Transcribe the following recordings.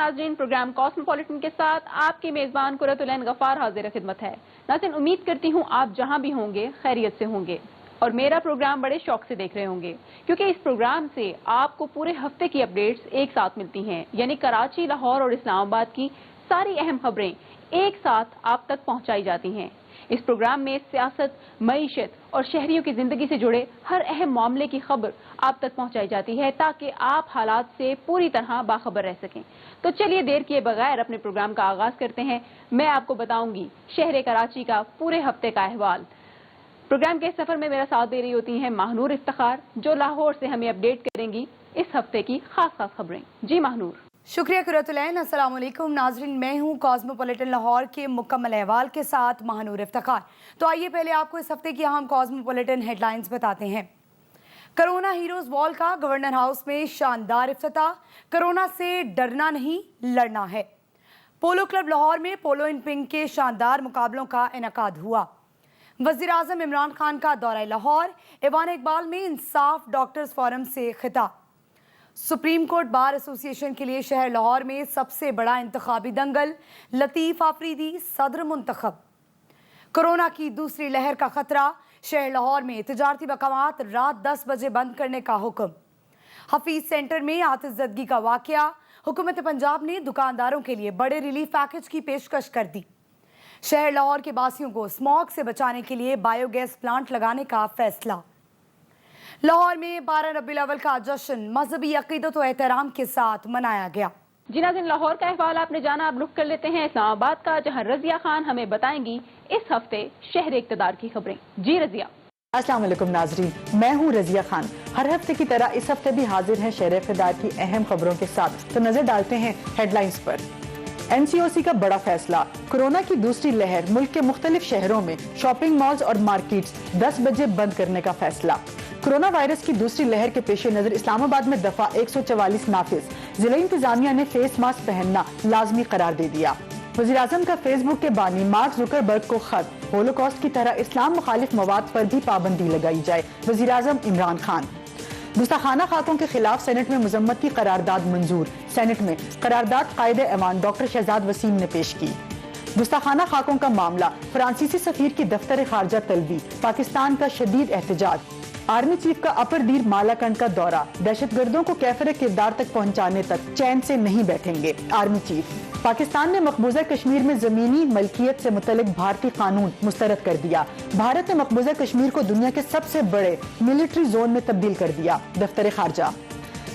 नाजरीन, programme cosmopolitan के साथ आपकी मेजबान कुरतुलैन गफार हाजिर खिदमत है। नाज़रीन, उम्मीद करती हूँ आप जहाँ भी होंगे खैरियत से होंगे और मेरा प्रोग्राम बड़े शौक से देख रहे होंगे, क्योंकि इस प्रोग्राम से आपको पूरे हफ्ते की अपडेट्स एक साथ मिलती हैं। यानी कराची, लाहौर और इस्लामाबाद की सारी अहम खबरें एक साथ आप तक पहुँचाई जाती हैं। इस प्रोग्राम में सियासत, मईशत और शहरियों की जिंदगी से जुड़े हर अहम मामले की खबर आप तक पहुंचाई जाती है, ताकि आप हालात से पूरी तरह बाखबर रह सकें। तो चलिए देर किए बगैर अपने प्रोग्राम का आगाज करते हैं। मैं आपको बताऊंगी शहर कराची का पूरे हफ्ते का अहवाल। प्रोग्राम के सफर में मेरा साथ दे रही होती हैं महानूर इफ्तिखार, जो लाहौर से हमें अपडेट करेंगी इस हफ्ते की खास खबरें। जी महानूर। शुक्रिया कुरतुलैन। अस्सलाम वालेकुम नाजरीन, मैं हूं कॉस्मोपॉलिटन लाहौर के मुकम्मल अहवाल के साथ महानूर इफ्तिखार। तो आइए पहले आपको इस हफ्ते की अहम कॉस्मोपॉलिटन हेडलाइंस बताते हैं। कोरोना हीरोज वॉल का गवर्नर हाउस में शानदार इफ्तिताह। कोरोना से डरना नहीं, लड़ना है। पोलो क्लब लाहौर में पोलो इन पिंक के शानदार मुकाबलों का इनेकाद हुआ। वज़ीर आज़म इमरान खान का दौरा लाहौर। ईवान इकबाल में इंसाफ डॉक्टर्स फोरम से खिताब। सुप्रीम कोर्ट बार एसोसिएशन के लिए शहर लाहौर में सबसे बड़ा इंतखाबी दंगल। लतीफ आफरीदी सदर मुंतखब। कोरोना की दूसरी लहर का खतरा। शहर लाहौर में तिजारती मकामात रात 10 बजे बंद करने का हुक्म। हफीज सेंटर में आतिशज़दगी का वाकया। हुकूमत पंजाब ने दुकानदारों के लिए बड़े रिलीफ पैकेज की पेशकश कर दी। शहर लाहौर के बासियों को स्मॉग से बचाने के लिए बायोगैस प्लांट लगाने का फैसला। लाहौर में 12 रबीउल अव्वल का जश्न मजहबी अकीदत और एहतराम के साथ मनाया गया। जी नाज़रीन, लाहौर का अहवाल आपने जाना, अब रुख कर लेते हैं इस्लामाबाद का, जहां रजिया खान हमें बताएंगी इस हफ्ते शहर इक़्तिदार की खबरें। जी रजिया। अस्सलाम वालेकुम नाजरीन, मैं हूँ रजिया खान। हर हफ्ते की तरह इस हफ्ते भी हाजिर हैं शहर इक़्तिदार की अहम खबरों के साथ। तो नजर डालते हैं हेडलाइंस पर। NCOC का बड़ा फैसला। कोरोना की दूसरी लहर, मुल्क के मुख्तलिफ शहरों में शॉपिंग मॉल्स और मार्केट्स 10 बजे बंद करने का फैसला। कोरोना वायरस की दूसरी लहर के पेश नजर इस्लामाबाद में दफा 144 नाफिज। जिला इंतजामिया ने फेस मास्क पहनना लाजमी करार दे दिया। वज़ीर आज़म का फेसबुक के बानी मार्क ज़ुकरबर्ग को खत। होलोकॉस्ट की तरह इस्लाम मुखालिफ मवाद पर भी पाबंदी लगाई जाए। वज़ीर आज़म इमरान खान। गुस्ताखाना खाकों के खिलाफ सेनेट में मजम्मत की करारदाद मंजूर। सेनेट में करारदाद कायदे ऐवान डॉक्टर शहजाद वसीम ने पेश की। गुस्ताखाना खाकों का मामला, फ्रांसीसी सफीर की दफ्तर खारजा तलबी। पाकिस्तान का शदीद एहतजाज। आर्मी चीफ का अपर दीर मालाकंड का दौरा। दहशतगर्दों को कैफर किरदार तक पहुंचाने तक चैन से नहीं बैठेंगे आर्मी चीफ। पाकिस्तान ने मकबूजा कश्मीर में जमीनी मलकियत से मुतल्लिक भारतीय कानून मुस्तरद कर दिया। भारत ने मकबूजा कश्मीर को दुनिया के सबसे बड़े मिलिट्री जोन में तब्दील कर दिया। दफ्तर खारजा।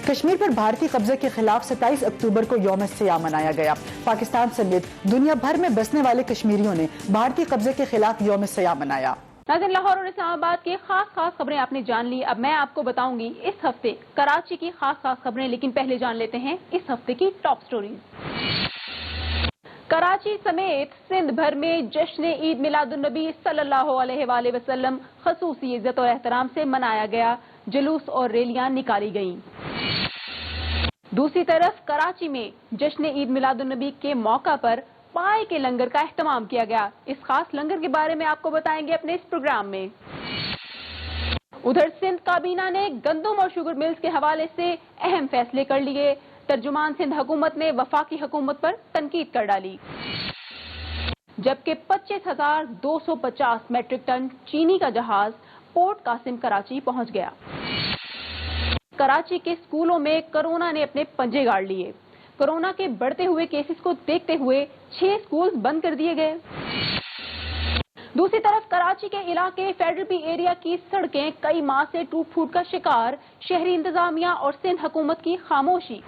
कश्मीर पर भारतीय कब्जे के खिलाफ 27 अक्टूबर को यौम सियाह मनाया गया। पाकिस्तान समेत दुनिया भर में बसने वाले कश्मीरियों ने भारतीय कब्जे के खिलाफ यौम सियाह मनाया। नाज़रीन, लाहौर और इस्लामाबाद की खास खबरें आपने जान ली। अब मैं आपको बताऊंगी इस हफ्ते कराची की खास खबरें, लेकिन पहले जान लेते हैं इस हफ्ते की टॉप स्टोरीज। कराची समेत सिंध भर में जश्न ईद मिलादुन्नबी सल्लल्लाहु अलैहि वसल्लम खसूसी इज्जत और एहतराम से मनाया गया। जुलूस और रैलियां निकाली गईं। दूसरी तरफ कराची में जश्न ईद मिलादुन्नबी के मौका पर पाए के लंगर का एहतमाम किया गया। इस खास लंगर के बारे में आपको बताएंगे अपने इस प्रोग्राम में। उधर सिंध काबीना ने गंदम और शुगर मिल्स के हवाले से अहम फैसले कर लिए। तर्जुमान सिंध हुकूमत ने वफाकी हुकूमत पर तनकीद कर डाली। जबकि 25,250 मैट्रिक टन चीनी का जहाज पोर्ट कासिम कराची पहुंच गया। कराची के स्कूलों में कोरोना ने अपने पंजे गाड़ लिए। कोरोना के बढ़ते हुए केसेस को देखते हुए 6 स्कूल बंद कर दिए गए। दूसरी तरफ कराची के इलाके फेडरल पी एरिया की सड़कें कई माह से टूट फूट का शिकार। शहरी इंतजामिया और सिंध हुकूमत की खामोशी।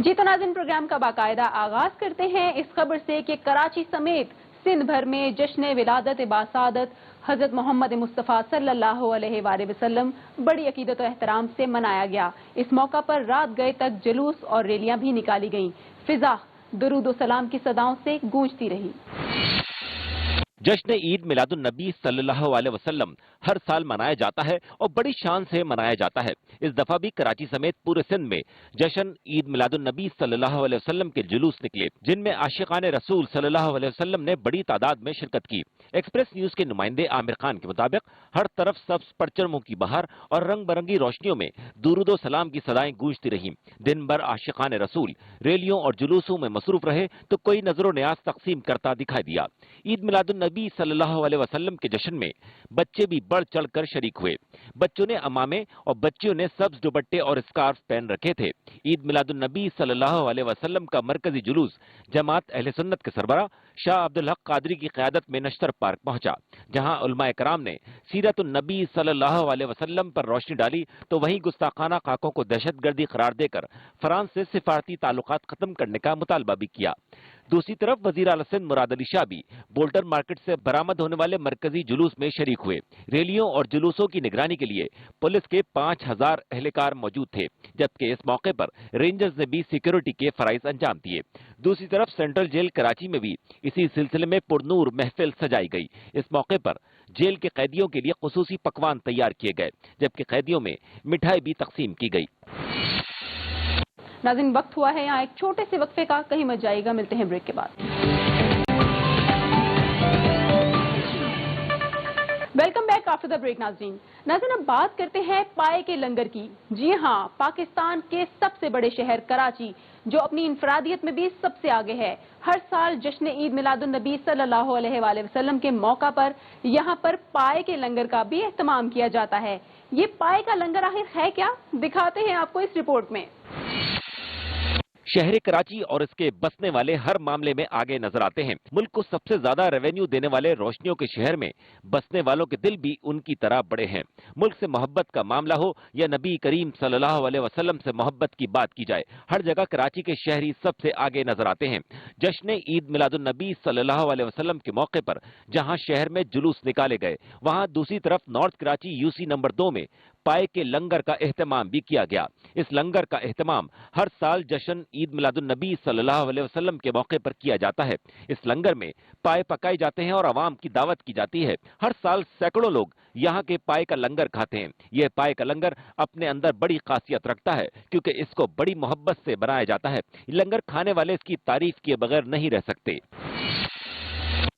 जी तो नाज़रीन, प्रोग्राम का बाकायदा आगाज करते हैं इस खबर से कि कराची समेत सिंध भर में जश्न विलादत बासादत हजरत मोहम्मद मुस्तफ़ा सल्लल्लाहु अलैहि वसल्लम बड़ी अकीदत और एहतराम से मनाया गया। इस मौका पर रात गए तक जुलूस और रैलियां भी निकाली गईं। फिजा दुरूद और सलाम की सदाओं से गूंजती रही। जश्न ईद मिलादुन नबी सल्लल्लाहु अलैहि वसल्लम हर साल मनाया जाता है और बड़ी शान से मनाया जाता है। इस दफा भी कराची समेत पूरे सिंध में जश्न ईद मिलादुन नबी सल्लल्लाहु अलैहि वसल्लम के जुलूस निकले, जिनमें आशिकान रसूल सल्लल्लाहु अलैहि वसल्लम ने बड़ी तादाद में शिरकत की। एक्सप्रेस न्यूज के नुमाइंदे आमिर खान के मुताबिक हर तरफ सब्ज परचमों की बहार और रंग बिरंगी रोशनियों में दुरूद सलाम की सदाएं गूंजती रहीं। दिन भर आशिकान रसूल रैलियों और जुलूसों में मसरूफ रहे तो कोई नजरो न्याज तकसीम करता दिखाई दिया। ईद मिलादुन नबी सल्लल्लाहु अलैहि वसल्लम के जश्न में बच्चे भी बढ़ चढ़कर शरीक हुए। बच्चों ने अमामे और बच्चियों ने सब्ज दुपट्टे और स्कार्फ पहन रखे थे। ईद मिलादुन नबी सल्लल्लाहु अलैहि वसल्लम का मरकजी जुलूस जमात अहले सुन्नत के सरबरा शाह अब्दुल हक कादरी की क़यादत में नश्तर पार्क पहुंचा, जहां उलमाए कराम ने सीरतुन नबी सल्लल्लाहु अलैहि वसल्लम पर रोशनी डाली तो वहीं गुस्ताखाना खाकों को दहशतगर्दी करार देकर फ्रांस से सिफारती ताल्लुकात खत्म करने का मुतालबा भी किया। दूसरी तरफ वजीर आला सिंध मुराद अली शाह भी बोल्टन मार्केट से बरामद होने वाले मरकजी जुलूस में शरीक हुए। रैलियों और जुलूसों की निगरानी के लिए पुलिस के 5000 एहलकार मौजूद थे, जबकि इस मौके पर रेंजर्स ने भी सिक्योरिटी के फराइज अंजाम दिए। दूसरी तरफ सेंट्रल जेल कराची में भी इसी सिलसिले में पुरनूर महफिल सजाई गई। इस मौके पर जेल के कैदियों के लिए खुसूसी पकवान तैयार किए गए, जबकि कैदियों में मिठाई भी तकसीम की गई। नाज़रीन, वक्त हुआ है यहाँ एक छोटे से वक्फे का, कहीं मत जाइएगा, मिलते हैं ब्रेक के बाद। Welcome back after the break. नाज़रीन, अब बात करते हैं पाए के लंगर की। जी हाँ, पाकिस्तान के सबसे बड़े शहर कराची, जो अपनी इंफरादियत में भी सबसे आगे है, हर साल जश्न ईद मिलादुन नबी सल्लल्लाहु अलैहि वसल्लम के मौका पर यहाँ पर पाए के लंगर का भी एहतमाम किया जाता है। ये पाए का लंगर आखिर है क्या, दिखाते हैं आपको इस रिपोर्ट में। शहर कराची और इसके बसने वाले हर मामले में आगे नजर आते हैं। मुल्क को सबसे ज्यादा रेवेन्यू देने वाले रोशनियों के शहर में बसने वालों के दिल भी उनकी तरह बड़े हैं। मुल्क से मोहब्बत का मामला हो या नबी करीम सल्लल्लाहु अलैहि वसल्लम से मोहब्बत की बात की जाए, हर जगह कराची के शहरी सबसे आगे नजर आते हैं। जश्न ईद मिलादुन नबी सल्लल्लाहु अलैहि वसल्लम के मौके पर जहां शहर में जुलूस निकाले गए, वहां दूसरी तरफ नॉर्थ कराची यूसी नंबर 2 में पाए के लंगर का एहतमाम भी किया गया। इस लंगर का एहतमाम हर साल जश्न ईद मिलादुन नबी सल्लल्लाहु अलैहि वसल्लम के मौके पर किया जाता है। इस लंगर में पाए पकाए जाते हैं और आवाम की दावत की जाती है। हर साल सैकड़ों लोग यहाँ के पाए का लंगर खाते हैं। यह पाए का लंगर अपने अंदर बड़ी खासियत रखता है, क्योंकि इसको बड़ी मोहब्बत से बनाया जाता है। लंगर खाने वाले इसकी तारीफ किए बगैर नहीं रह सकते।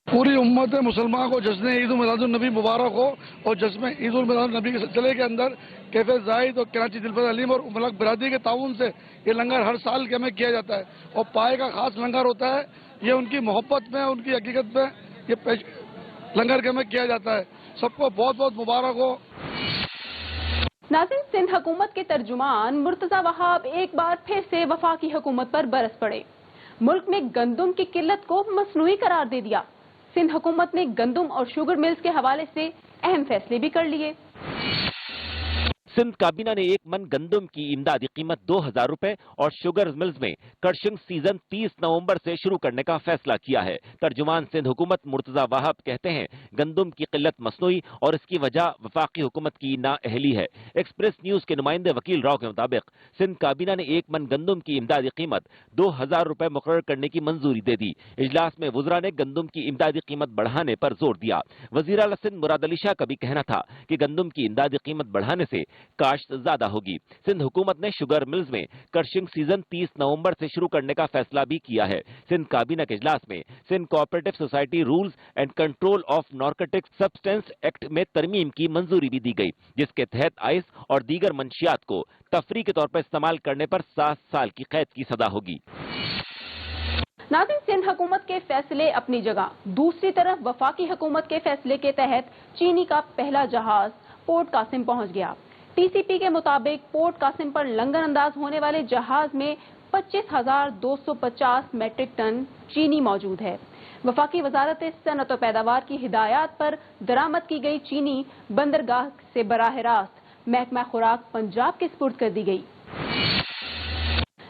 पूरी उम्मत मुसलमान को जश्न ईद मिलादुन नबी मुबारक हो। और जश्न ईद मिलादुन नबी के सिलसिले के अंदर कैफे जाहिद और कराची दिलफत अलीम और मलक बिरादरी के ताउन से ये लंगर हर साल के में किया जाता है और पाए का खास लंगर होता है। ये उनकी मोहब्बत में, उनकी हकीकत में ये लंगर के में किया जाता है। सबको बहुत बहुत मुबारक हो। नाज़रीन, सिंध हुकूमत के तर्जुमान मुर्तजा वहाब एक बार फिर से वफाकी हुकूमत पर बरस पड़े। मुल्क में गंदुम की किल्लत को मसनूई करार दे दिया। सिंध हुकूमत ने गंदुम और शुगर मिल्स के हवाले से अहम फैसले भी कर लिए। सिंध काबीना ने एक मन गंदम की इमदादी कीमत 2000 रुपए और शुगर मिल्स में क्रशिंग सीजन 30 नवंबर से शुरू करने का फैसला किया है। तर्जुमान सिंध हुकूमत मुर्तजा वाहब कहते हैं, गंदम की किल्लत मसनूई और इसकी वजह वफाकी हुकूमत की नाअहली है। एक्सप्रेस न्यूज के नुमाइंदे वकील राव के मुताबिक सिंध काबीना ने एक मन गंदम की इमदादी कीमत 2000 रुपए मुकर्रर करने की मंजूरी दे दी। इजलास में वुज़रा ने गंदम की इमदादी कीमत बढ़ाने पर जोर दिया। वज़ीर आला सिंध मुराद अली शाह का भी कहना था कि गंदम की इमदादी कीमत बढ़ाने से काश्त ज्यादा होगी। सिंध हुकूमत ने शुगर मिल्स में क्रशिंग सीजन 30 नवंबर से शुरू करने का फैसला भी किया है। सिंध काबीना के इजलास में Sindh cooperative society rules and control of narcotic substance act में तरमीम की मंजूरी भी दी गई, जिसके तहत आइस और दीगर मंशियात को तफरी के तौर पर इस्तेमाल करने पर 7 साल की कैद की सजा होगी। नाज़रीन, सिंध हुकूमत के फैसले अपनी जगह, दूसरी तरफ वफाकी हुकूमत के फैसले के तहत चीनी का पहला जहाज पोर्ट कासिम पहुंच गया। टीसीपी के मुताबिक पोर्ट कासिम पर लंगर अंदाज होने वाले जहाज में 25,250 मैट्रिक टन चीनी मौजूद है। वफाकी वजारत सनअत और पैदावार की हिदायत पर दरामद की गई चीनी बंदरगाह से बराह रास्त महकमा खुराक पंजाब के स्पुर्द कर दी गई।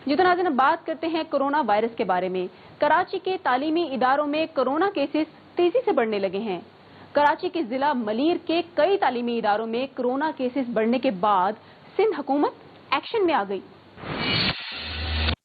जी तो नाज़रीन, बात करते हैं कोरोना वायरस के बारे में। कराची के तालीमी इदारों में कोरोना केसेस तेजी से बढ़ने लगे हैं। कराची के जिला मलीर के कई तालीमी इदारों में कोरोना केसेस बढ़ने के बाद सिंध हुकूमत एक्शन में आ गई।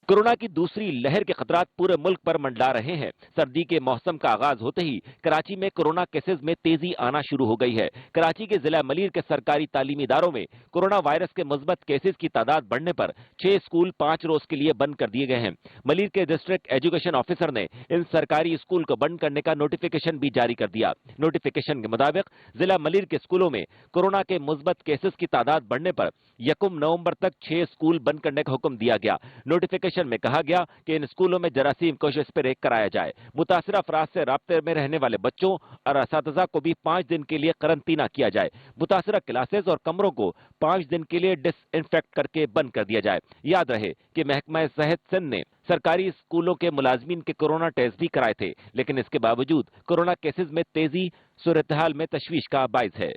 कोरोना की दूसरी लहर के खतरात पूरे मुल्क पर मंडरा रहे हैं। सर्दी के मौसम का आगाज होते ही कराची में कोरोना केसेस में तेजी आना शुरू हो गई है। कराची के जिला मलीर के सरकारी तालीमी इदारों में कोरोना वायरस के मुस्बत केसेस की तादाद बढ़ने पर 6 स्कूल 5 रोज के लिए बंद कर दिए गए हैं। मलीर के डिस्ट्रिक्ट एजुकेशन ऑफिसर ने इन सरकारी स्कूल को बंद करने का नोटिफिकेशन भी जारी कर दिया। नोटिफिकेशन के मुताबिक जिला मलीर के स्कूलों में कोरोना के मुस्बत केसेस की तादाद बढ़ने पर 1 नवंबर तक 6 स्कूल बंद करने का हुक्म दिया गया। नोटिफिकेशन में कहा गया कि इन स्कूलों में जरासीम कोशिश स्प्रे कराया जाए। मुतासिरा अफराद से राब्ते में रहने वाले बच्चों और असातिज़ा को भी 5 दिन के लिए करंतना किया जाए। मुतासिरा क्लासेस और कमरों को 5 दिन के लिए डिसइंफेक्ट करके बंद कर दिया जाए। याद रहे कि महकमा सेहत सिंध ने सरकारी स्कूलों के मुलाजमीन के कोरोना टेस्ट भी कराए थे, लेकिन इसके बावजूद कोरोना केसेस में तेजी सूरत-ए-हाल में तशवीश का बाइस है।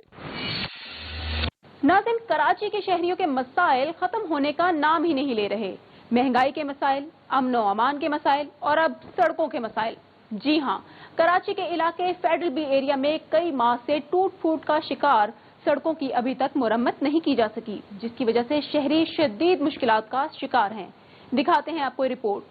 नाज़रीन, कराची के शहरियों के मसाइल खत्म होने का नाम ही नहीं ले रहे। महंगाई के मसाइल, अमन व अमान के मसाइल और अब सड़कों के मसाइल। जी हां, कराची के इलाके फेडरल बी एरिया में कई माह से टूट फूट का शिकार सड़कों की अभी तक मुरम्मत नहीं की जा सकी, जिसकी वजह से शहरी शदीद मुश्किलात का शिकार हैं। दिखाते हैं आपको रिपोर्ट।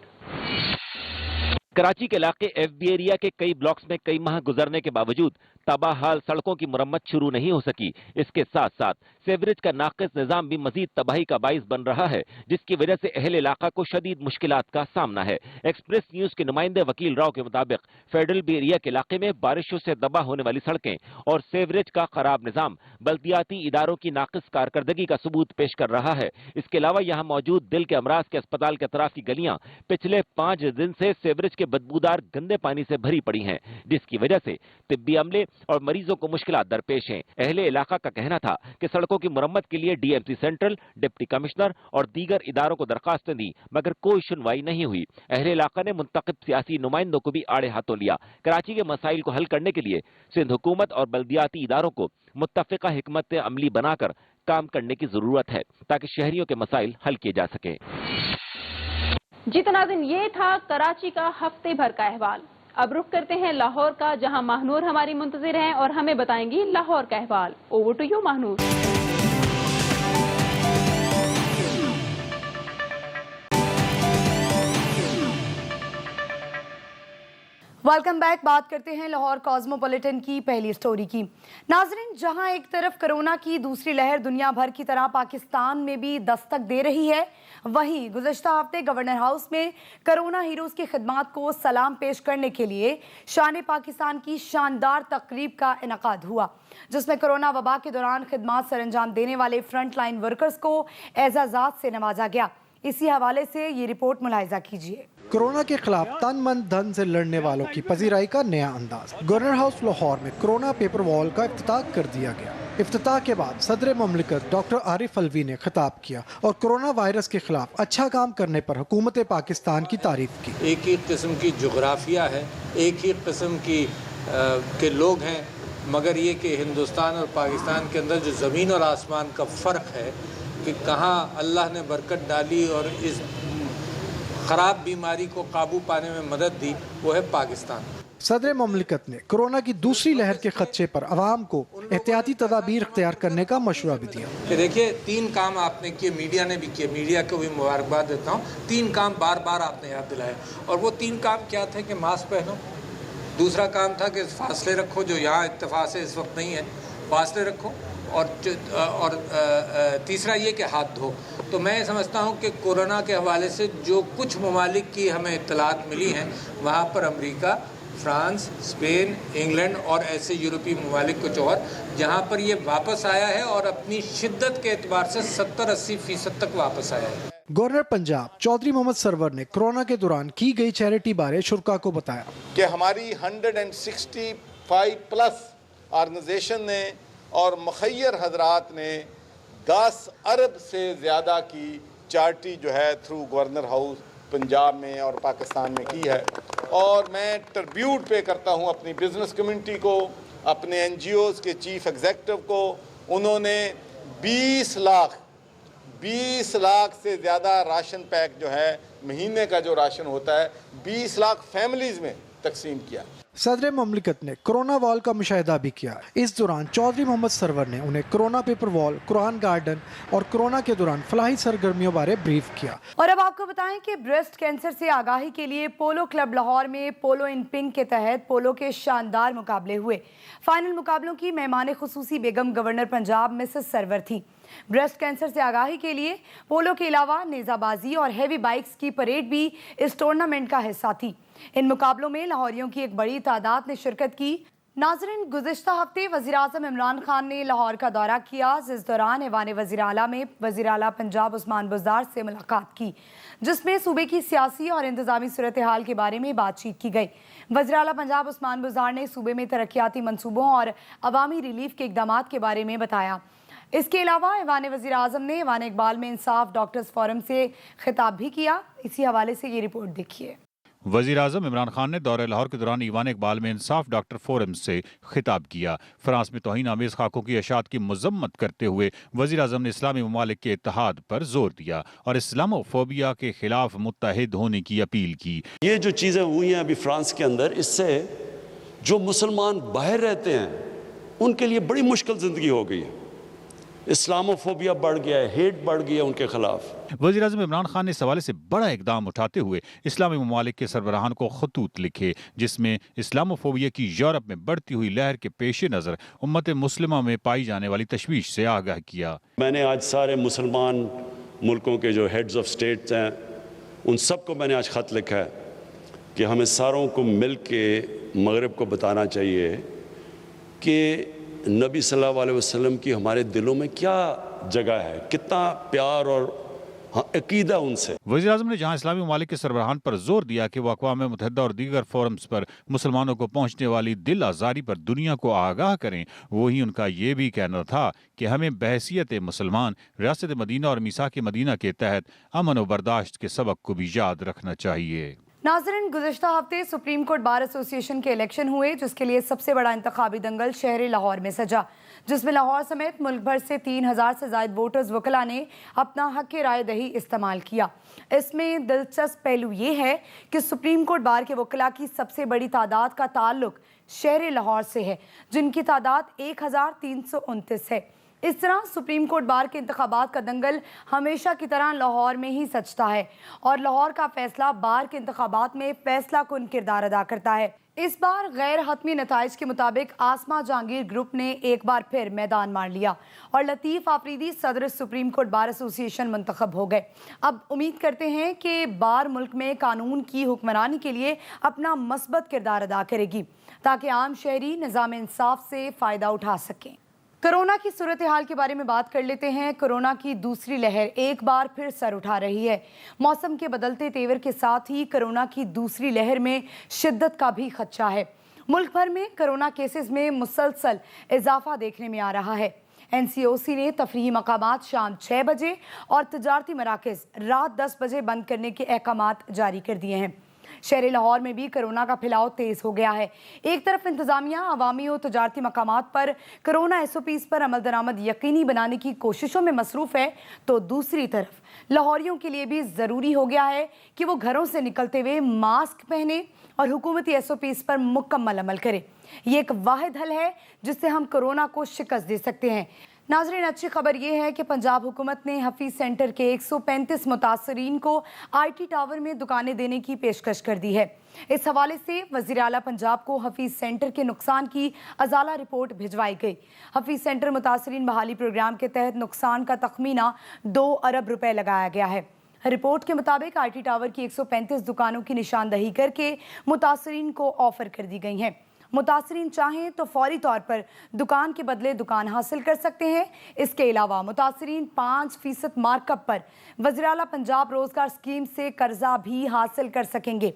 कराची के इलाके एफबी एरिया के कई ब्लॉक्स में कई माह गुजरने के बावजूद तबाह हाल सड़कों की मुरम्मत शुरू नहीं हो सकी। इसके साथ साथ सीवरेज का नाकिस निजाम भी मजीद तबाही का बाइस बन रहा है, जिसकी वजह से अहले इलाका को शदीद मुश्किलात का सामना है। एक्सप्रेस न्यूज के नुमाइंदे वकील राव के मुताबिक फेडरल बी एरिया के इलाके में बारिशों से तबाह होने वाली सड़कें और सीवरेज का खराब निजाम बल्दियाती इदारों की नाकिस कारकर्दगी का सबूत पेश कर रहा है। इसके अलावा यहाँ मौजूद दिल के अमराज के अस्पताल के अतराफ की गलियां पिछले 5 दिन से सीवरेज के बदबूदार गंदे पानी से भरी पड़ी हैं, जिसकी वजह से तिब्बी अमले और मरीजों को मुश्किलात दरपेश हैं। अहले इलाका का कहना था कि सड़कों की मुरम्मत के लिए डीएमसी सेंट्रल, डिप्टी कमिश्नर और दीगर इदारों को दरखास्तें दी, मगर कोई सुनवाई नहीं हुई। अहले इलाका ने मुंतखब सियासी नुमाइंदों को भी आड़े हाथों लिया। कराची के मसाइल को हल करने के लिए सिंध हुकूमत और बल्दियाती इदारों को मुत्तफिका हिकमत अमली बनाकर काम करने की जरूरत है, ताकि शहरियों के मसाइल हल किए जा सके। जी तो नाज़रीन, ये था कराची का हफ्ते भर का अहवाल। अब रुख करते हैं लाहौर का, जहां महानूर हमारी मुंतजिर हैं और हमें बताएंगी लाहौर का अहवाल। Over to you Mahnoor. Welcome back. बात करते हैं लाहौर कॉस्मोपॉलिटन की पहली स्टोरी की। नाजरीन, जहां एक तरफ कोरोना की दूसरी लहर दुनिया भर की तरह पाकिस्तान में भी दस्तक दे रही है, वहीं गुज़श्ता हफ्ते गवर्नर हाउस में कोरोना हीरोज़ की खिदमात को सलाम पेश करने के लिए शान पाकिस्तान की शानदार तकरीब का इनकाद हुआ, जिसमें कोरोना वबा के दौरान खिदमात सर अंजाम देने वाले फ्रंट लाइन वर्कर्स को एजाज़ात से नवाजा गया। इसी हवाले से ये रिपोर्ट मुलाहिजा कीजिए। कोरोना के खिलाफ तन मन धन से लड़ने वालों की पजीराई का नया अंदाज। गवर्नर हाउस लाहौर में कोरोना पेपर वॉल का इफ्तिताह कर दिया गया। इफ्तिताह के बाद सदर ममलिकत डॉक्टर आरिफ अलवी ने खिताब किया और कोरोना वायरस के खिलाफ अच्छा काम करने पर हुकूमत पाकिस्तान की तारीफ की। एक ही किस्म की जोग्राफिया है, एक ही किस्म की के लोग हैं, मगर ये कि हिंदुस्तान और पाकिस्तान के अंदर जो ज़मीन और आसमान का फ़र्क है कि कहाँ अल्लाह ने बरकत डाली और इस ख़राब बीमारी को काबू पाने में मदद दी, वो है पाकिस्तान। सदर ममलिकत ने कोरोना की दूसरी लहर के खदशे पर आवाम को एहतियाती तदाबीर इख्तियार करने का मशवरा भी दिया। देखिए, 3 काम आपने किए, मीडिया ने भी किए, मीडिया को भी मुबारकबाद देता हूँ। 3 काम बार बार आपने याद दिलाया, और वो 3 काम क्या थे कि मास्क पहनो, दूसरा काम था कि फासले रखो, जो यहाँ इत्तेफाक से इस वक्त नहीं है, फासले रखो, और तीसरा ये कि हाथ धो। तो मैं समझता हूँ कि कोरोना के हवाले से जो कुछ ममालिक की हमें इत्तलात मिली हैं, वहाँ पर अमेरिका, फ्रांस, स्पेन, इंग्लैंड और ऐसे यूरोपीय ममालिक कुछ और, जहाँ पर ये वापस आया है और अपनी शिद्दत के एतबार से 70-80% तक वापस आया है। गवर्नर पंजाब चौधरी मोहम्मद सरवर ने कोरोना के दौरान की गई चैरिटी बारे शुरका को बताया कि हमारी 165+ ऑर्गेनाइजेशन ने और मुखय्यर हजरात ने 10 अरब से ज़्यादा की चैरिटी जो है थ्रू गवर्नर हाउस पंजाब में और पाकिस्तान में की है। और मैं ट्रिब्यूट पे करता हूँ अपनी बिजनेस कम्युनिटी को, अपने NGOs के चीफ एग्जीक्यूटिव को। उन्होंने 20 लाख से ज़्यादा राशन पैक जो है, महीने का जो राशन होता है, 20 लाख फैमिलीज़ में तकसीम किया। सदर ममलिकत ने कोरोना वॉल का मुशाहिदा भी किया। इस दौरान चौधरी मोहम्मद सरवर ने उन्हें corona paper wall, Quran garden और कोरोना के दौरान फलाही सरगर्मियों बारे ब्रीफ किया। और अब आपको बताएं कि ब्रेस्ट कैंसर से आगाही के लिए पोलो क्लब लाहौर में पोलो इन पिंक के तहत पोलो के शानदार मुकाबले हुए। फाइनल मुकाबलों की मेहमान खुसूसी बेगम गवर्नर पंजाब मिसेस सरवर थी। ब्रेस्ट कैंसर से आगाही के लिए पोलो के अलावा नेजाबाजी और हेवी बाइक्स की परेड भी इस टूर्नामेंट का हिस्सा थी। इन मुकाबलों में लाहौरियों की एक बड़ी तादाद ने शिरकत की। नाज़रीन, गुज़िश्ता हफ्ते वज़ीर आज़म इमरान खान ने लाहौर का दौरा किया, जिस दौरान ऐवान वज़ीर आला में वज़ीर आला पंजाब उस्मान बुज़दार से मुलाकात की, जिसमें सूबे की सियासी और इंतज़ामी सूरत हाल के बारे में बातचीत की गई। वज़ीर आला पंजाब उस्मान बुज़दार ने सूबे में तरक्याती मनसूबों और अवामी रिलीफ के इक़दामात के बारे में बताया। इसके अलावा ऐवान वज़ीर आज़म ने ऐवान इकबाल में इंसाफ डॉक्टर्स फोरम से खिताब भी किया। इसी हवाले से ये रिपोर्ट देखिए। वज़ीर आज़म इमरान खान ने दौरे लाहौर के दौरान ईवान इकबाल में इंसाफ डॉक्टर फोरम से खिताब किया। फ्रांस में तौहीन आमेज़ खाकों की अशात की मजम्मत करते हुए वज़ीर आज़म ने इस्लामी ममालिक के इत्तेहाद पर जोर दिया और इस्लामोफोबिया के खिलाफ मुत्तहिद होने की अपील की। ये जो चीज़ें हुई हैं अभी फ्रांस के अंदर, इससे जो मुसलमान बाहर रहते हैं उनके लिए बड़ी मुश्किल ज़िंदगी हो गई है। इस्लामोफोबिया बढ़ गया है, हेट बढ़ गया उनके खिलाफ। वज़ीर आज़म इमरान खान ने इस हवाले से बड़ा इकदाम उठाते हुए इस्लामी ममालिक के सरबराहान को खतूत लिखे, जिसमें इस्लामोफोबिया की यूरोप में बढ़ती हुई लहर के पेश नज़र उम्मत मुस्लिमा में पाई जाने वाली तशवीश से आगाह किया। मैंने आज सारे मुसलमान मुल्कों के जो हेड्स ऑफ स्टेट्स हैं उन सबको मैंने आज ख़त लिखा है कि हमें सारों को मिल के मगरिब को बताना चाहिए कि नबी सल्लल्लाहु अलैहि वसल्लम की हमारे दिलों में क्या जगह है, कितना प्यार और अकीदा उनसे। वज़ीर आज़म ने जहां इस्लामी ममालिक के सरबराहान पर जोर दिया कि वह अक़वाम मुत्तहिदा और दीगर फोरम्स पर मुसलमानों को पहुंचने वाली दिल आज़ारी पर दुनिया को आगाह करें, वही उनका ये भी कहना था कि हमें बहैसियत मुसलमान रियासत मदीना और मीसाक मदीना के तहत अमन व बर्दाश्त के सबक को भी याद रखना चाहिए। नाज़रीन, गुज़िश्ता हफ्ते सुप्रीम कोर्ट बार एसोसिएशन के इलेक्शन हुए, जिसके लिए सबसे बड़ा इंतखाबी दंगल शहर लाहौर में सजा, जिसमें लाहौर समेत मुल्क भर से 3000 से ज़ायद वोटर्स वकला ने अपना हक़ राय दही इस्तेमाल किया। इसमें दिलचस्प पहलू ये है कि सुप्रीम कोर्ट बार के वकला की सबसे बड़ी तादाद का ताल्लुक शहर लाहौर से है, जिनकी तादाद 1329 है। इस तरह सुप्रीम कोर्ट बार के इंतखाबात का दंगल हमेशा की तरह लाहौर में ही सजता है और लाहौर का फैसला बार के इंतखाबात में फैसला कुन किरदार अदा करता है। इस बार गैर हतमी नताइज के मुताबिक आसमा जहांगीर ग्रुप ने एक बार फिर मैदान मार लिया और लतीफ़ आफरीदी सदर सुप्रीम कोर्ट बार एसोसिएशन मुंतखब हो गए। अब उम्मीद करते हैं कि बार मुल्क में कानून की हुक्मरानी के लिए अपना मस्बत किरदार अदा करेगी, ताकि आम शहरी निज़ाम इंसाफ से फ़ायदा उठा सकें। कोरोना की सूरत हाल के बारे में बात कर लेते हैं। कोरोना की दूसरी लहर एक बार फिर सर उठा रही है। मौसम के बदलते तेवर के साथ ही कोरोना की दूसरी लहर में शिद्दत का भी खदशा है। मुल्क भर में कोरोना केसेस में मुसलसल इजाफा देखने में आ रहा है। NCOC ने तफरीही मकामात शाम 6 बजे और तजारती मराकज़ रात 10 बजे बंद करने के अहकामात जारी कर दिए हैं। शहर लाहौर में भी कोरोना का फैलाव तेज हो गया है। एक तरफ इंतजामिया अवामी और तजारती मकामात पर कोरोना SOPs पर अमल दरामद यकीनी बनाने की कोशिशों में मसरूफ़ है, तो दूसरी तरफ लाहौरियों के लिए भी ज़रूरी हो गया है कि वो घरों से निकलते हुए मास्क पहने और हुकूमती SOPs पर मुकम्मल अमल करें। ये एक वाहिद हल है जिससे हम कोरोना को शिकस्त दे सकते हैं। नाज़रीन, अच्छी खबर यह है कि पंजाब हुकूमत ने हफीज़ सेंटर के 135 मुतासरीन को IT टावर में दुकानें देने की पेशकश कर दी है। इस हवाले से वज़ीर आला पंजाब को हफीज़ सेंटर के नुकसान की अजाला रिपोर्ट भिजवाई गई। हफीज़ सेंटर मुतासरीन बहाली प्रोग्राम के तहत नुकसान का तखमीना 2 अरब रुपए लगाया गया है। रिपोर्ट के मुताबिक IT टावर की 135 दुकानों की निशानदही करके मुतासरीन को ऑफर कर दी गई हैं। मुतासरीन चाहें तो फौरी तौर पर दुकान के बदले दुकान हासिल कर सकते हैं। इसके अलावा मुतासरीन 5% मार्कअप पर वज़ीर आला पंजाब रोजगार स्कीम से कर्जा भी हासिल कर सकेंगे।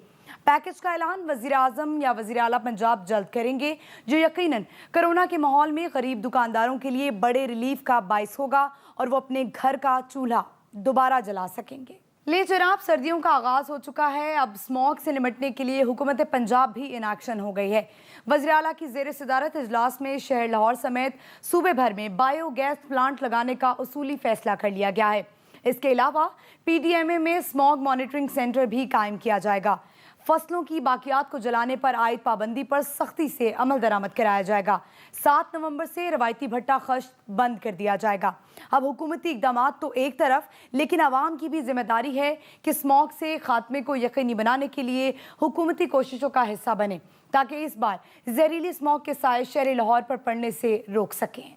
पैकेज का ऐलान वज़ीर आज़म या वज़ीर आला पंजाब जल्द करेंगे, जो यकीनन कोरोना के माहौल में गरीब दुकानदारों के लिए बड़े रिलीफ का बाइस होगा और वो अपने घर का चूल्हा दोबारा जला सकेंगे। ले जनाब, सर्दियों का आगाज हो चुका है। अब स्मॉग से निपटने के लिए हुकूमत पंजाब भी इन एक्शन हो गई है। वज़ीर आला की ज़ेर सदारत इजलास में शहर लाहौर समेत सूबे भर में बायोगैस प्लांट लगाने का उसूली फैसला कर लिया गया है। इसके अलावा PDMA में स्मॉग मॉनिटरिंग सेंटर भी कायम किया जाएगा। فصلوں کی باقیات کو جلانے پر عائد پابندی پر سختی سے عمل درآمد کرایا جائے گا۔ 7 نومبر سے روایتی بھٹا خشت بند کر دیا جائے گا۔ اب حکومتی اقدامات تو ایک طرف، لیکن عوام کی بھی ذمہ داری ہے کہ اسموگ سے خاتمے کو یقینی بنانے کے لیے حکومتی کوششوں کا حصہ بنے تاکہ اس بار زہریلی اسموگ کے سائے شہر لاہور پر پڑنے سے روک سکیں۔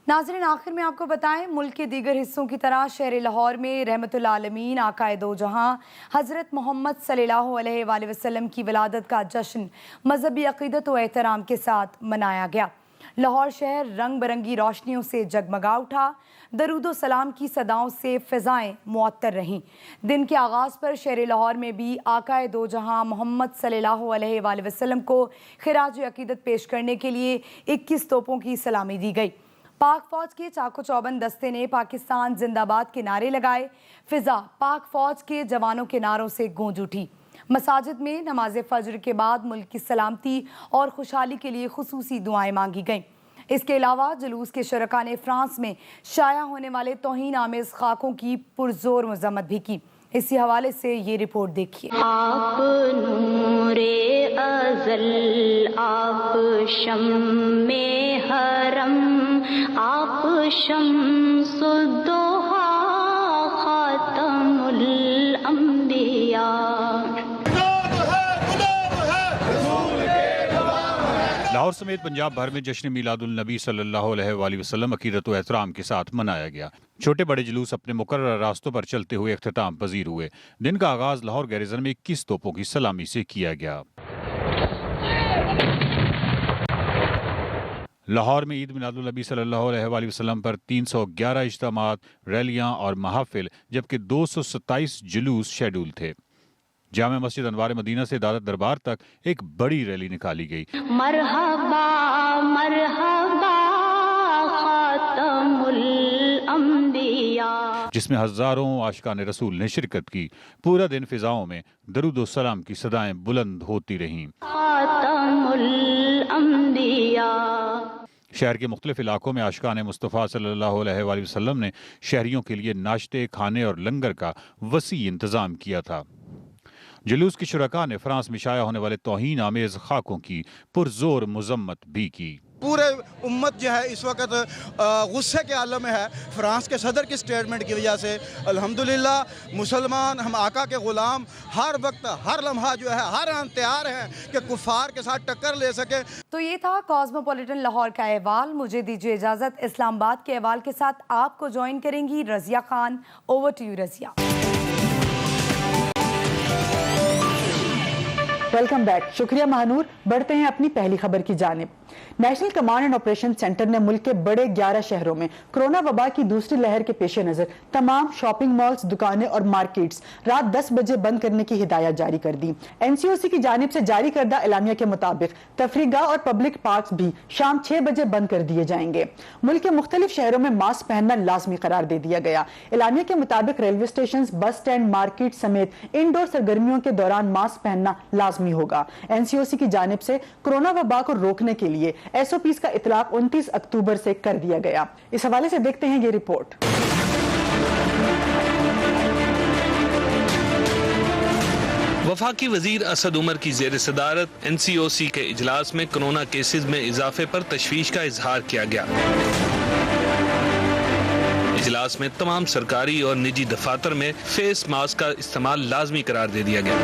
ناظرین، آخر میں آپ کو بتائیں، ملک کے دیگر حصوں کی طرح شہر لاہور میں رحمت العالمین آقائے دو جہاں حضرت محمد صلی اللہ علیہ وآلہ وسلم کی ولادت کا جشن مذہبی عقیدت و احترام کے ساتھ منایا گیا۔ لاہور شہر رنگ برنگی روشنیوں سے جگمگا اٹھا، درود و سلام کی صداؤں سے فضائیں معطر رہیں۔ دن کے آغاز پر شہر لاہور میں بھی آقائے دو جہاں محمد صلی اللہ علیہ وآلہ وسلم کو خراج عقیدت پیش کرنے کے لیے 21 توپوں کی سلامی دی گئی۔ پاک فوج کے چاقو چوبند دستے نے پاکستان زندہ باد کے نعرے لگائے، فضا پاک فوج کے جوانوں کے نعروں سے گونج اٹھی۔ مساجد میں نماز فجر کے بعد ملک کی سلامتی اور خوشحالی کے لیے خصوصی دعائیں مانگی گئیں۔ اس کے علاوہ جلوس کے شرکاء نے فرانس میں شائع ہونے والے توہین آمیز خاکوں کی پرزور مذمت بھی کی۔ اسی حوالے سے یہ رپورٹ دیکھیے۔ آپ نور ازل، آپ شمع حرم، آپ شمس الضحیٰ، خاتم الانبیاء۔ لاہور سمیت پنجاب بھر میں جشن میلاد النبی صلی اللہ علیہ وآلہ وسلم عقیدت و احترام کے ساتھ منایا گیا۔ چھوٹے بڑے جلوس اپنے مقررہ راستوں پر چلتے ہوئے اختتام پذیر ہوئے۔ دن کا آغاز لاہور گیریزن میں 21 توپوں کی سلامی سے کیا گیا۔ لاہور میں عید میلاد النبی صلی اللہ علیہ وآلہ وسلم پر 311 اجتماعات، ریلیاں اور محافل، جبکہ 227 جلوس شیڈول تھے۔ جامع مسجد انوار مدینہ سے عدالت دربار تک ایک بڑی ریلی نکالی گئی۔ مرحبا مرحبا خاتم الانبیاء، جس میں ہزاروں عاشقان رسول نے شرکت کی۔ پورا دن فضاؤں میں درود و سلام کی صدائیں بلند ہوتی رہیں۔ خاتم الانبیاء۔ شہر کے مختلف علاقوں میں عاشقان مصطفیٰ صلی اللہ علیہ وآلہ وسلم نے شہریوں کے لیے ناشتے، کھانے اور لنگر کا وسیع انتظام کیا تھا۔ جلوس کے شرکاء نے فرانس میں شائع ہونے والے توہین آمیز خاکوں کی پرزور مذمت بھی کی۔ پورے امت جو ہے اس وقت غصے کے عالم میں ہے فرانس کے صدر کی سٹیٹمنٹ کی وجہ سے۔ الحمدللہ مسلمان ہم آقا کے غلام ہر وقت ہر لمحہ جو ہے ہر آن تیار ہیں کہ کفار کے ساتھ ٹکر لے سکیں۔ تو یہ تھا کاسموپولیٹن لاہور کا احوال۔ مجھے دیجیے اجازت، اسلام آباد کے احوال کے ساتھ آپ کو جوائن کریں گی Razia Khan. Over to you Razia. Welcome back, شکریہ مہانور۔ بڑھتے ہیں اپنی پہلی خبر کی جانب۔ National command and operation centre نے ملک کے بڑے 11 شہروں میں کرونا وبا کی دوسری لہر کے پیش نظر تمام شاپنگ مالز، دکانیں اور مارکیٹس رات 10 بجے بند کرنے کی ہدایت جاری کر دی۔ NCOC کی جانب سے جاری کردہ اعلامیہ کے مطابق تفریح گاہ اور پبلک پارکس بھی شام 6 بجے بند کر دیے جائیں گے۔ ملک کے مختلف شہروں میں ماسک پہننا لازمی قرار دے دیا گیا۔ اعلامیہ کے مطابق railway station, bus stand, market سمیت انڈور سرگرمیوں کے دوران ماسک پہننا لازمی ہوگا۔ NCOC کی جانب سے کرونا وبا کو روکنے کے لیے SOPs کا اطلاق 29 اکتوبر سے کر دیا گیا۔ اس حوالے سے دیکھتے ہیں یہ رپورٹ۔ وفاقی وزیر اسد عمر کی زیر صدارت NCOC کے اجلاس میں کرونا کیسز میں اضافے پر تشویش کا اظہار کیا گیا۔ اجلاس میں تمام سرکاری اور نجی دفاتر میں فیس ماسک کا استعمال لازمی قرار دے دیا گیا،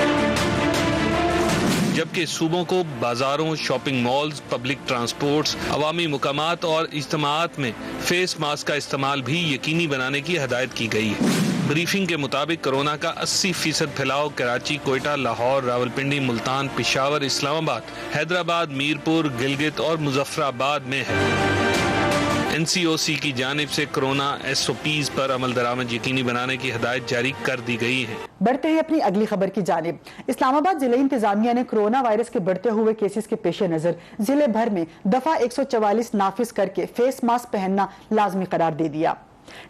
جبکہ صوبوں کو بازاروں، شاپنگ مالز، پبلک ٹرانسپورٹس، عوامی مقامات اور اجتماعات میں فیس ماسک کا استعمال بھی یقینی بنانے کی ہدایت کی گئی ہے۔ بریفنگ کے مطابق کرونا کا 80% پھیلاؤ کراچی، کوئٹہ، لاہور، راولپنڈی، ملتان، پشاور، اسلام آباد، حیدرآباد، میرپور، گلگت اور مظفر آباد میں ہے۔ NCOC کی جانب سے کرونا SOPs پر عمل درآمد یقینی بنانے کی ہدایت جاری کر دی گئی ہے۔ بڑھتے ہیں اپنی اگلی خبر کی جانب۔ اسلام آباد ضلعی انتظامیہ نے کرونا وائرس کے بڑھتے ہوئے کیسز کے پیش نظر ضلع بھر میں دفعہ 144 نافذ کر کے فیس ماسک پہننا لازمی قرار دے دیا۔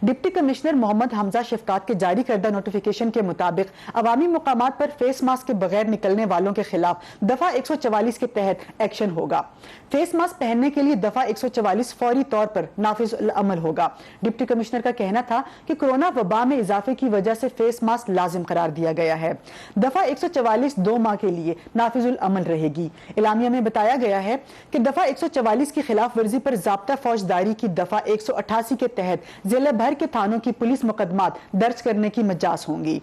डिप्टी कमिश्नर मोहम्मद हमजा शफकात के जारी करदा नोटिफिकेशन के मुताबिक अवामी मुकामात पर फेस मास्क के बगैर निकलने वालों के खिलाफ दफा 144 के तहत एक्शन होगा। फेस मास्क पहनने के लिए दफा 144 फौरी तौर पर नाफिज अमल होगा। डिप्टी कमिश्नर का कहना था कि कोरोना वबा में इजाफे की वजह से फेस मास्क लाजिम करार दिया गया है। दफा 144 2 माह के लिए नाफिजुल अमल रहेगी। इलामिया में बताया गया है कि दफा 144 की खिलाफ वर्जी पर ज़ाब्ता फौजदारी की दफा 188 के तहत जिले भर के थानों की पुलिस मुकदमात दर्ज करने की मजाज होंगी।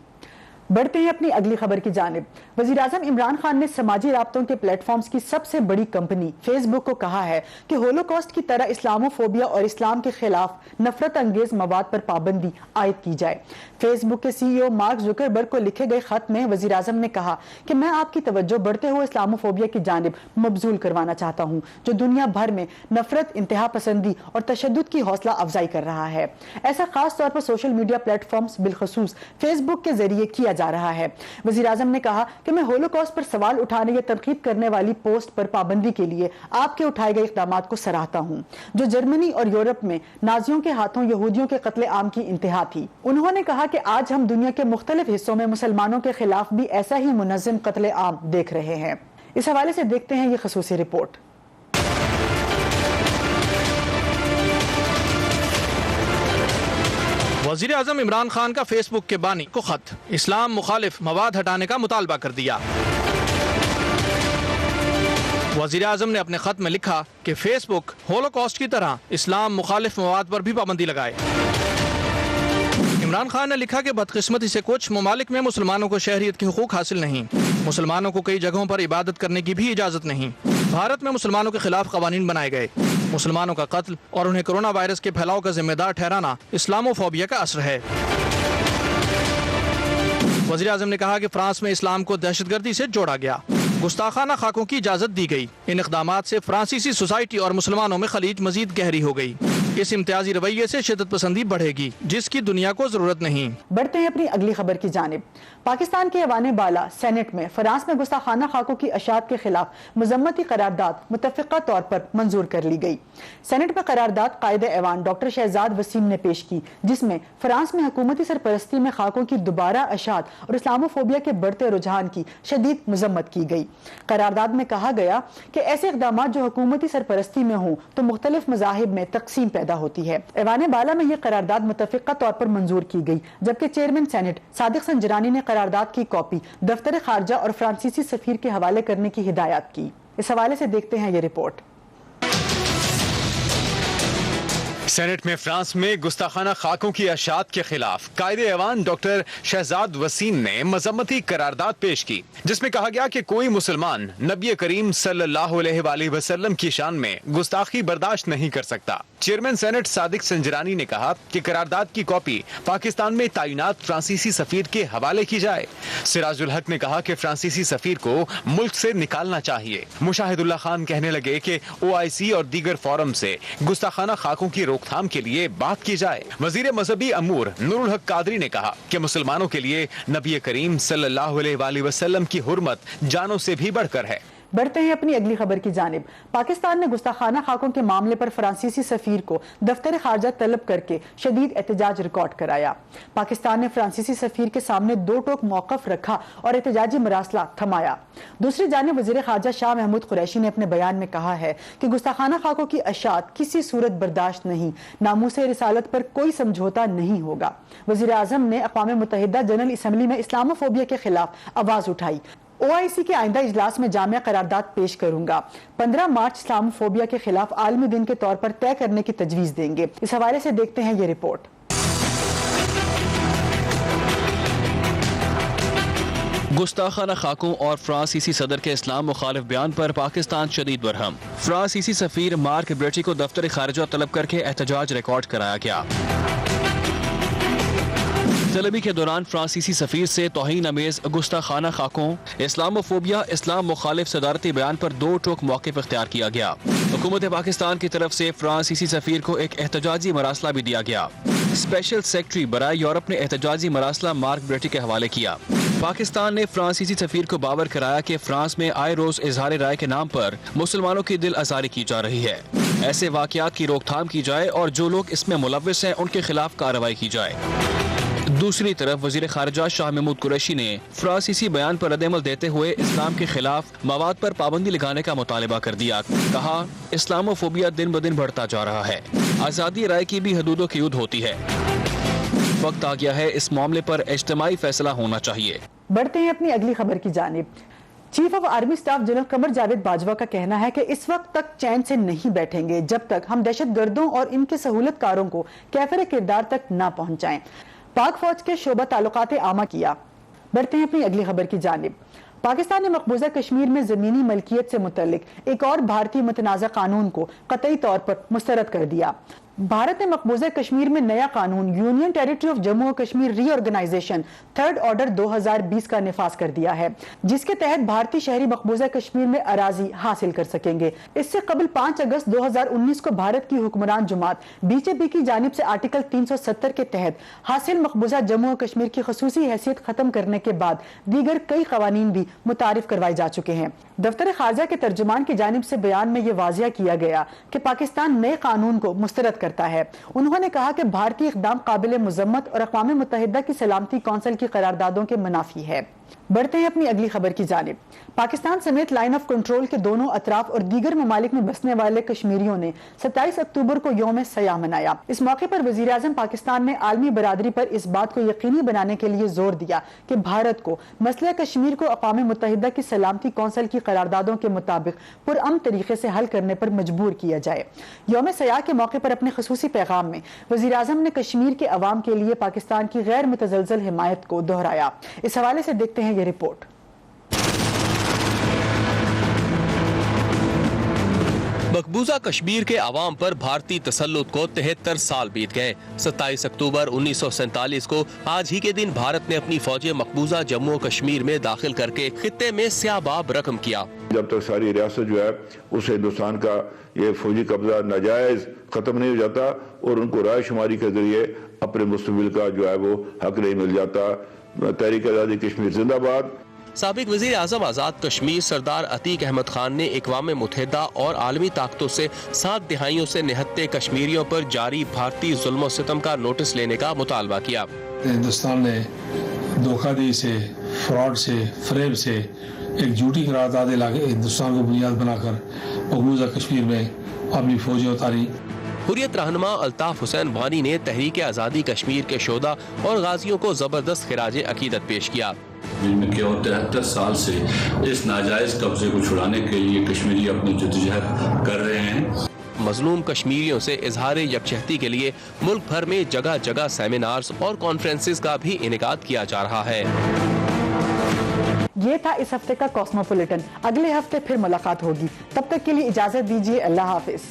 बढ़ते हैं अपनी अगली खबर की जानिब। वज़ीर आज़म इमरान खान ने समाजी राब्तों के प्लेटफॉर्म्स की सबसे बड़ी कंपनी फेसबुक को कहा है कि होलोकॉस्ट की तरह इस्लामोफोबिया और इस्लाम के खिलाफ नफरत अंगेज मवाद पर पाबंदी आयद की जाए। फेसबुक के CEO मार्क जुकरबर्ग को लिखे गए खत में वज़ीर आज़म ने कहा कि मैं आपकी तवज्जो बढ़ते हुए इस्लामोफोबिया की जानिब मबजूल करवाना चाहता हूँ, जो दुनिया भर में नफरत, इंतहा पसंदी और तशद्दुद की हौसला अफजाई कर रहा है। ऐसा खास तौर पर सोशल मीडिया प्लेटफॉर्म्स बिलखसूस फेसबुक के जरिए किया जा रहा है। वज़ीर आज़म ने कहा कि मैं होलोकॉस्ट पर सवाल उठाने या तनकीद करने वाली पोस्ट पर पाबंदी के लिए आपके उठाए गए इक़दामात को सराहता हूँ, जो जर्मनी और यूरोप में नाजियों के हाथों यहूदियों के कत्ले आम की इंतहा थी। उन्होंने कहा कि आज हम दुनिया के मुख्तलिफ हिस्सों में मुसलमानों के खिलाफ भी ऐसा ही मुनज़्ज़म कत्ले आम देख रहे हैं। इस हवाले से देखते हैं ये ख़ुसूसी रिपोर्ट। वज़ीर आज़म इमरान खान का फेसबुक के बानी को खत, इस्लाम मुखालिफ मवाद हटाने का मुतालबा कर दिया। वज़ीर आज़म ने अपने खत में लिखा कि फेसबुक होलोकॉस्ट की तरह इस्लाम मुखालिफ मवाद पर भी पाबंदी लगाए। इमरान खान ने लिखा कि बदकिस्मती से कुछ ममालिक में मुसलमानों को शहरियत के हुकूक हासिल नहीं, मुसलमानों को कई जगहों पर इबादत करने की भी इजाज़त नहीं। भारत में मुसलमानों के खिलाफ कवानीन बनाए गए। मुसलमानों का कत्ल और उन्हें कोरोना वायरस के फैलाव का जिम्मेदार ठहराना इस्लामोफोबिया का असर है। वज़ीर आज़म ने कहा कि फ्रांस में इस्लाम को दहशतगर्दी से जोड़ा गया, गुस्ताखाना खाकों की इजाज़त दी गई। इन इक़दामात से फ्रांसीसी सोसाइटी और मुसलमानों में खलीज मजीद गहरी हो गई। इस इम्तियाजी रवैये से शिद्दत पसंदी बढ़ेगी, जिसकी दुनिया को जरूरत नहीं। बढ़ते हैं अपनी अगली खबर की जानिब। पाकिस्तान के ऐवान बाला सेनेट में फ्रांस में गुस्ताखाना खाकों की अशात के खिलाफ मजम्मती करारदाद मुतफ़िक़ा तौर पर मंजूर कर ली गई। सेनेट में करारदाद कायद ऐवान डॉक्टर शहजाद वसीम ने पेश की, जिसमें फ्रांस में हुकूमती सरपरस्ती में खाकों की दोबारा अशात और इस्लामोफोबिया के बढ़ते रुझान की शदीद मजम्मत की गई। करारदाद में कहा गया कि ऐसे इक़दामात जो हुकूमती सरपरस्ती में हों तो मुख्तलिफ मज़ाहिब में तकसीम पैदा होती है। ऐवान बाला में यह करारदाद मुतफ़िक़ा तौर पर मंजूर की गई, जबकि चेयरमैन सेनेट सादिक संजरानी ने करारदाद की कॉपी दफ्तर खारजा और फ्रांसीसी सफीर के हवाले करने की हिदायत की। इस हवाले से देखते हैं ये रिपोर्ट। सेनेट में फ्रांस में गुस्ताखाना खाकों की अशात के खिलाफ कायदे ऐवान डॉक्टर शहजाद वसीम ने मजम्मती करारदाद पेश की, जिसमें कहा गया कि कोई मुसलमान नबी करीम सल्लल्लाहु अलैहि वसल्लम की शान में गुस्ताखी बर्दाश्त नहीं कर सकता। चेयरमैन सेनेट सादिक संजरानी ने कहा कि करारदाद की कॉपी पाकिस्तान में तैनात फ्रांसीसी सफीर के हवाले की जाए। सिराजुल हक ने कहा कि फ्रांसीसी सफीर को मुल्क से निकालना चाहिए। मुशाहिदुल्लाह खान कहने लगे कि OIC और दीगर फोरम से गुस्ताखाना खाकों की रोकथाम के लिए बात की जाए। वजीर मजहबी अमूर नूरुल हक कादरी ने कहा कि मुसलमानों के लिए नबी करीम सल्लल्लाहु अलैहि वसल्लम की हुर्मत जानों से भी बढ़कर है। बढ़ते हैं अपनी अगली खबर की जानिब। पाकिस्तान ने गुस्ताखाना खाकों के मामले पर फ्रांसीसी सफीर को दफ्तर खारजा तलब करके शदीद एहतजाज रिकॉर्ड कराया। पाकिस्तान ने फ्रांसीसी सफीर के सामने 2 टोक मौकफ रखा और एहतजाजी मरासला थमाया। दूसरी जानिब वज़ीर खारजा शाह महमूद कुरैशी ने अपने बयान में कहा है कि गुस्ताखाना खाकों की अशात किसी सूरत बर्दाश्त नहीं, नामूसे रिसालत पर कोई समझौता नहीं होगा। वज़ीर आज़म ने अक़वाम मुत्तहिदा जनरल असम्बली में इस्लामोफोबिया के खिलाफ आवाज उठाई। OIC के आइंदा इजलास में जामिया करारदाद पेश करूंगा। 15 मार्च इस्लामोफोबिया के खिलाफ आलमी दिन के तौर पर तय करने की तजवीज देंगे। इस हवाले से देखते हैं ये रिपोर्ट। गुस्ताखाना खाकों और फ्रांसीसी सदर के इस्लाम मुखालिफ बयान पर पाकिस्तान शदीद बरहम। फ्रांसीसी सफीर मार्क ब्रेटी को दफ्तर खारजा तलब करके एहतजाज रिकॉर्ड कराया गया। तलबी के दौरान फ्रांसीसी सफीर से तौहीन अमेज गुस्ताखाना खाकों, इस्लामोफोबिया, इस्लाम मुखालिफ सदारती बयान पर 2 टोक मौक़िफ़ इख्तियार किया गया। हुकूमत पाकिस्तान की तरफ से फ्रांसीसी सफीर को एक एहतजाजी मरासला भी दिया गया। स्पेशल सेक्रेटरी बराए यूरोप ने एहतजाजी मरासला मार्क ब्रेटी के हवाले किया। पाकिस्तान ने फ्रांसीसी सफीर को बावर कराया कि फ्रांस में आए रोज इजहार राय के नाम पर मुसलमानों की दिल आजारी की जा रही है। ऐसे वाकयात की रोकथाम की जाए और जो लोग इसमें मुलव्विस हैं उनके खिलाफ कार्रवाई की जाए। दूसरी तरफ वजीर खारजा शाह महमूद कुरैशी ने फ्रांसीसी बयान पर रद्द-ए-अमल देते हुए इस्लाम के खिलाफ मवाद पर पाबंदी लगाने का मुतालिबा कर दिया। कहा, इस्लामोफोबिया दिन ब दिन बढ़ता जा रहा है, आज़ादी राय की भी हदूदों की युद्ध होती है। वक्त आ गया है इस मामले पर इज्तिमाई फैसला होना चाहिए। बढ़ते हैं अपनी अगली खबर की जानिब। Chief of army staff general Qamar Javed Bajwa का कहना है कि इस वक्त तक चैन से नहीं बैठेंगे जब तक हम दहशतगर्दों और इनके सहूलतकारों को कैफर किरदार तक ना पहुंचाएं। पाक फौज के शोबा ताल्लुकात आमा किया। बढ़ते हैं अपनी अगली खबर की जानिब। पाकिस्तान ने मकबूजा कश्मीर में जमीनी मलकियत से मुतल्लिक एक और भारतीय मुतनाज़ा कानून को कतई तौर पर मुस्तरद कर दिया। भारत ने मकबूजा कश्मीर में नया कानून यूनियन टेरिटरी ऑफ जम्मू और कश्मीर रीऑर्गेनाइजेशन थर्ड ऑर्डर 2020 का निफाज कर दिया है, जिसके तहत भारतीय शहरी मकबूजा कश्मीर में अराजी हासिल कर सकेंगे। इससे कबल 5 अगस्त 2019 को भारत की हुक्मरान जमात बीजेपी की जानिब से आर्टिकल 370 के तहत हासिल मकबूजा जम्मू और कश्मीर की खसूसी हैसियत खत्म करने के बाद दीगर कई कवानीन भी मुतारिफ करवाए जा चुके हैं। दफ्तर खारजा के तर्जुमान की जानिब से बयान में ये वाजिया किया गया कि पाकिस्तान नए कानून को मुस्तरद करता है। उन्होंने कहा कि भारतीय इक़दाम काबिल मुज़म्मत और अक़वाम मुत्तहिदा की सलामती कौंसिल की करारदादों के मुनाफी है। बढ़ते हैं अपनी अगली खबर की जानिब। पाकिस्तान समेत लाइन ऑफ कंट्रोल के दोनों अतराफ और दीगर ममालिक में बसने वाले कश्मीरियों ने 27 अक्टूबर को यौम सयाह मनाया। इस मौके पर वज़ीर आज़म पाकिस्तान ने आलमी बरादरी पर इस बात को यकीनी बनाने के लिए जोर दिया कि भारत को मसला कश्मीर को अक़वाम मुत्तहिदा की सलामती कौंसिल की करारदादों के मुताबिक पुरअमन तरीके से हल करने पर मजबूर किया जाए। यौम सयाह के मौके पर अपने खसूसी पैगाम में वज़ीर आज़म ने कश्मीर के अवाम के लिए पाकिस्तान की गैर मुतज़लज़ल हिमायत को दोहराया। इस हवाले से देखते हैं ये रिपोर्ट। मकबूजा कश्मीर के अवाम पर भारतीय तसल्लुत को 73 साल बीत गए। 27 अक्टूबर 1947 को आज ही के दिन भारत ने अपनी फौजें मकबूजा जम्मू और कश्मीर में दाखिल करके खित्ते में स्याबाब रकम किया। जब तक सारी रियासत जो है उस हिंदुस्तान का ये फौजी कब्जा नाजायज खत्म नहीं हो जाता और उनको राय शुमारी के जरिए अपने मुस्तकबिल का जो है वो हक नहीं मिल जाता। तहरीक आज़ादी कश्मीर जिंदाबाद। साबिक वज़ीर आज़म आज़ाद कश्मीर सरदार अतीक अहमद खान ने अक़वाम मुत्तहिदा और आलमी ताकतों से 7 दिहाइयों से निहत्ते कश्मीरियों पर जारी भारतीय जुल्म और सितम का नोटिस लेने का मुतालबा किया। हिंदुस्तान ने धोखाधड़ी से, फ्रॉड से, फरेब से एक झूठी करारदाद लाके हिंदुस्तान को बुनियाद बनाकर मकबूजा कश्मीर में अपनी फौजें उतारी। हुर्रियत रहनुमा अल्ताफ हुसैन वानी ने तहरीक आज़ादी कश्मीर के शोधा और गाजियों को जबरदस्त खिराज अकीदत पेश किया। जिनमें केवल 73 साल से इस नाजायज कब्जे को छुड़ाने के लिए कश्मीरी अपनी जद्दोजहद कर रहे हैं। मजलूम कश्मीरियों से इजहार यकजहती के लिए मुल्क भर में जगह जगह सेमिनार्स और कॉन्फ्रेंसेस का भी इनेकाद किया जा रहा है। ये था इस हफ्ते का कॉस्मोपॉलिटन। अगले हफ्ते फिर मुलाकात होगी, तब तक के लिए इजाजत दीजिए। अल्लाह हाफिज।